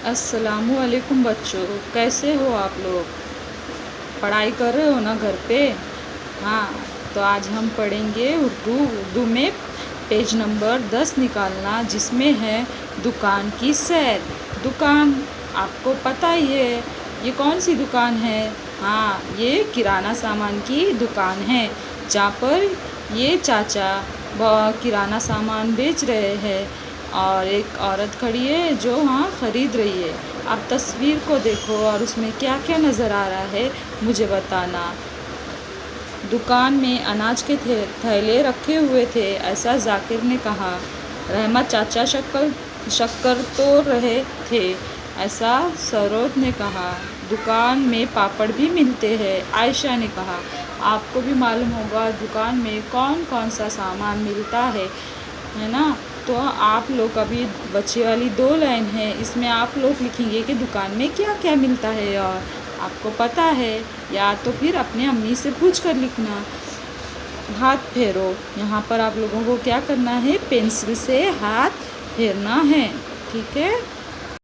अस्सलामुअलैकुम बच्चों, कैसे हो आप लोग? पढ़ाई कर रहे हो ना घर पे? हाँ, तो आज हम पढ़ेंगे उर्दू में पेज नंबर 10 निकालना, जिसमें है दुकान की सैर। दुकान आपको पता ही है, ये कौन सी दुकान है? हाँ, ये किराना सामान की दुकान है, जहाँ पर ये चाचा किराना सामान बेच रहे हैं और एक औरत खड़ी है जो वहाँ ख़रीद रही है। आप तस्वीर को देखो और उसमें क्या क्या नज़र आ रहा है मुझे बताना। दुकान में अनाज के थैले रखे हुए थे, ऐसा जाकिर ने कहा। रहमत चाचा शक्कर तोड़ रहे थे, ऐसा सरोद ने कहा। दुकान में पापड़ भी मिलते हैं, आयशा ने कहा। आपको भी मालूम होगा दुकान में कौन कौन सा सामान मिलता है ना। तो आप लोग अभी बच्चे वाली 2 लाइन है, इसमें आप लोग लिखेंगे कि दुकान में क्या क्या मिलता है और आपको पता है, या तो फिर अपने अम्मी से पूछ कर लिखना। हाथ फेरो, यहाँ पर आप लोगों को क्या करना है, पेंसिल से हाथ फेरना है, ठीक है।